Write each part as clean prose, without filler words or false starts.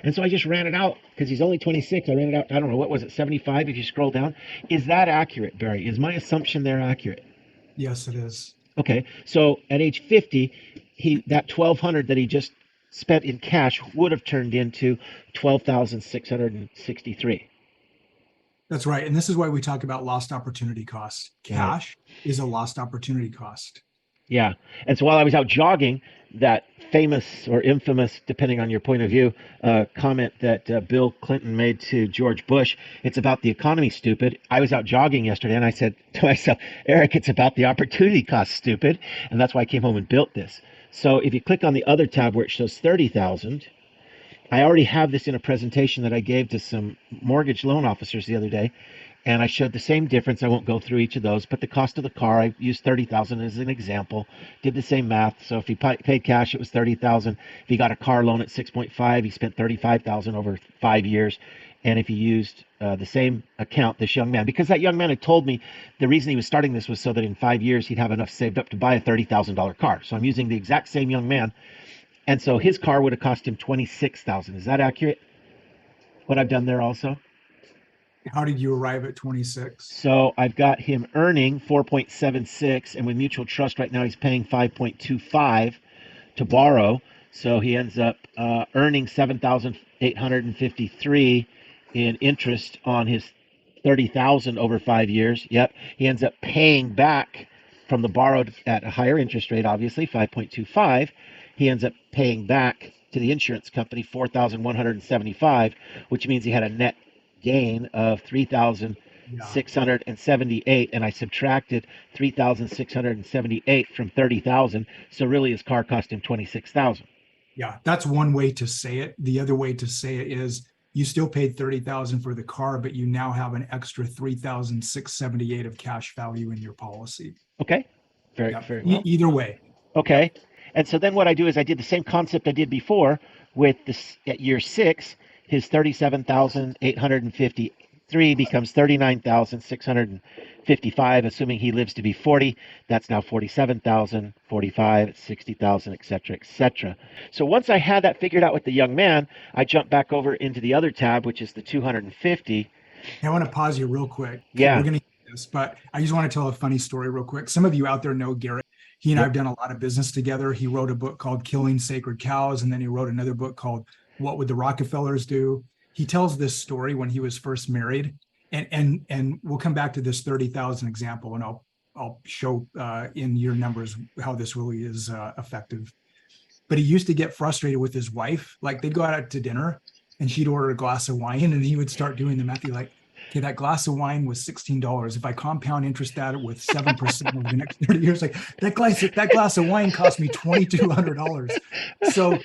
And so I just ran it out because he's only 26. I ran it out. I don't know, what was it, 75 if you scroll down? Is that accurate, Barry? Is my assumption there accurate? Yes, it is. Okay. So at age 50, that 1200 that he just spent in cash would have turned into 12,663. That's right. And this is why we talk about lost opportunity cost. Right. Cash is a lost opportunity cost. Yeah. And so while I was out jogging, that famous or infamous, depending on your point of view, comment that Bill Clinton made to George Bush, it's about the economy, stupid. I was out jogging yesterday and I said to myself, Eric, it's about the opportunity cost, stupid. And that's why I came home and built this. So if you click on the other tab where it shows 30,000, I already have this in a presentation that I gave to some mortgage loan officers the other day, and I showed the same difference. I won't go through each of those, but the cost of the car, I used 30,000 as an example. Did the same math. So if he paid cash, it was 30,000. If he got a car loan at 6.5, he spent 35,000 over 5 years. And if he used the same account, this young man, because that young man had told me the reason he was starting this was so that in 5 years he'd have enough saved up to buy a $30,000 car. So I'm using the exact same young man, and so his car would have cost him 26,000. Is that accurate? What I've done there also? How did you arrive at 26? So I've got him earning 4.76, and with mutual trust right now he's paying 5.25 to borrow. So he ends up earning 7,853 in interest on his 30,000 over 5 years. Yep. He ends up paying back from the borrowed at a higher interest rate, obviously 5.25. He ends up paying back to the insurance company 4,175, which means he had a net gain of Yeah. 3,678, and I subtracted 3,678 from 30,000. So really his car cost him 26,000. Yeah. That's one way to say it. The other way to say it is you still paid 30,000 for the car, but you now have an extra 3,678 of cash value in your policy. Okay. Very, Yep. very well. Either way. Yep. Okay. And so then what I do is I did the same concept I did before with this at year 6, his 37,853 becomes 39,655, assuming he lives to be 40. That's now 47,000, 45, 60,000, et cetera, et cetera. So once I had that figured out with the young man, I jumped back over into the other tab, which is the 250. I want to pause you real quick. We're Yeah. going to get this, but I just want to tell a funny story real quick. Some of you out there know Garrett. He and I Yep. have done a lot of business together. He wrote a book called Killing Sacred Cows, and then he wrote another book called What Would the Rockefellers Do? He tells this story when he was first married, and we'll come back to this 30,000 example, and I'll show in your numbers how this really is effective. But he used to get frustrated with his wife. Like they'd go out to dinner and she'd order a glass of wine and he would start doing the math. He'd like, okay, that glass of wine was $16. If I compound interest that with 7% over the next 30 years, like that glass of wine cost me $2,200. So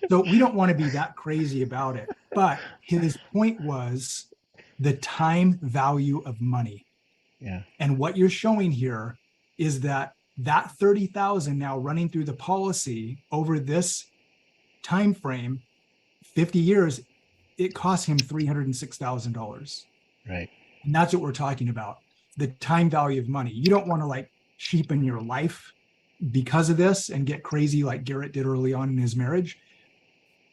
so we don't want to be that crazy about it. But his point was the time value of money. Yeah. And what you're showing here is that 30,000 now running through the policy over this time frame, 50 years, it costs him $306,000. Right. And that's what we're talking about. The time value of money. You don't want to like cheapen your life because of this and get crazy like Garrett did early on in his marriage.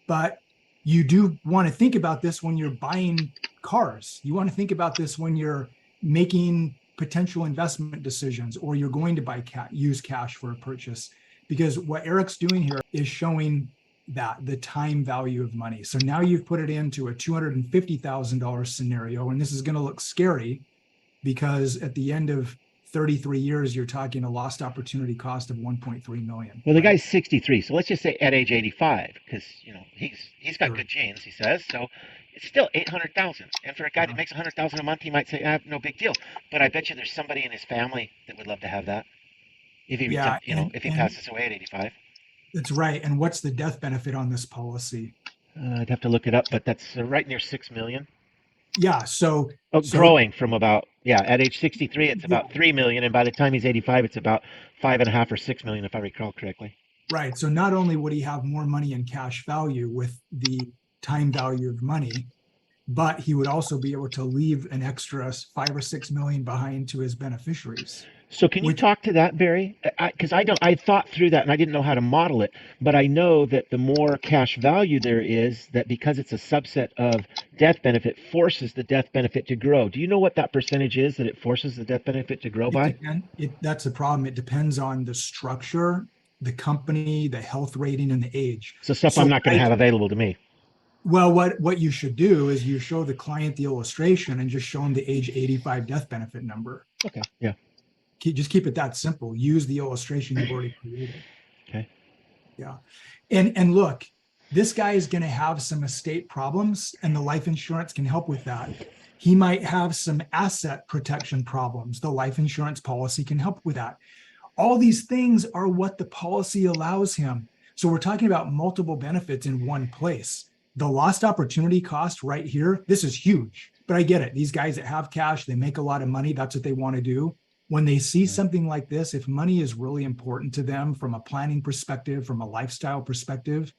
But you do want to think about this when you're buying cars. You want to think about this when you're making potential investment decisions or you're going to use cash for a purchase. Because what Eric's doing here is showing that the time value of money. So now you've put it into a $250,000 scenario, and this is going to look scary because at the end of 33 years, you're talking a lost opportunity cost of 1.3 million, Well, the right? guy's 63, so let's just say at age 85, because he's got Sure. good genes. He says so. It's still 800,000, and for a guy that Yeah. makes 100,000 a month, he might say, no big deal. But I bet you there's somebody in his family that would love to have that if he Yeah. And if he and passes away at 85. that's right. And what's the death benefit on this policy? I'd have to look it up, but that's right near 6 million. Yeah. Oh, So growing from about at age 63, it's yeah, about 3 million, and by the time he's 85, it's about 5.5 or 6 million, if I recall correctly. right. So not only would he have more money in cash value with the time value of money, but he would also be able to leave an extra 5 or 6 million behind to his beneficiaries, So can you which talk to that, Barry? Because I thought through that and I didn't know how to model it, but I know that the more cash value there is, that because it's a subset of death benefit, forces the death benefit to grow. Do you know what that percentage is that it forces the death benefit to grow it by? depend it that's the problem. It depends on the structure, the company, the health rating, and the age. So stuff I'm So not going to have available to me. well, what you should do is you show the client the illustration and just show them the age 85 death benefit number. Okay. Yeah. Just keep it that simple. Use the illustration you've already created. Okay. Yeah. And look, this guy is going to have some estate problems, and the life insurance can help with that. He might have some asset protection problems. The life insurance policy can help with that. All these things are what the policy allows him. So we're talking about multiple benefits in one place. The lost opportunity cost right here, this is huge, but I get it. These guys that have cash, they make a lot of money. That's what they want to do. When they see Right. something like this, if money is really important to them from a planning perspective, from a lifestyle perspective,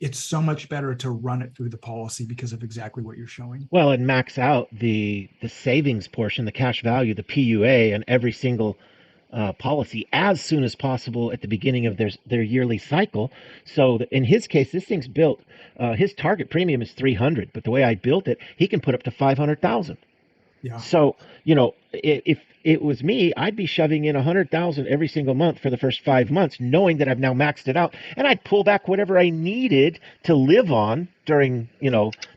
it's so much better to run it through the policy because of exactly what you're showing. Well, and max out the savings portion, the cash value, the PUA, and every single policy as soon as possible at the beginning of their yearly cycle. So in his case, this thing's built. His target premium is 300, but the way I built it, he can put up to 500,000. Yeah. So, if it was me, I'd be shoving in 100,000 every single month for the first 5 months, knowing that I've now maxed it out, and I'd pull back whatever I needed to live on during,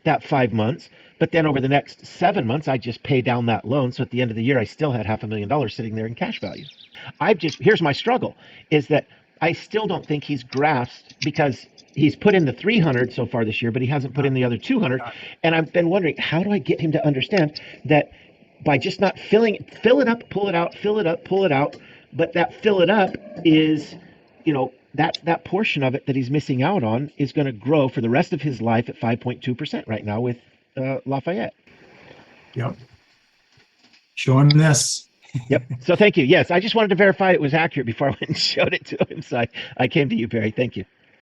that 5 months. But then over the next 7 months, I just pay down that loan. So at the end of the year, I still had $500,000 sitting there in cash value. Here's my struggle is that I still don't think he's grasped because he's put in the 300 so far this year, but he hasn't put Yeah. in the other 200. Yeah. And I've been wondering, how do I get him to understand that by just not fill it up, pull it out, fill it up, pull it out. But that fill it up is, that portion of it that he's missing out on is going to grow for the rest of his life at 5.2% right now with Lafayette. Yep. Show him this. Yep. So thank you. Yes, I just wanted to verify it was accurate before I went and showed it to him. So I came to you, Barry. Thank you.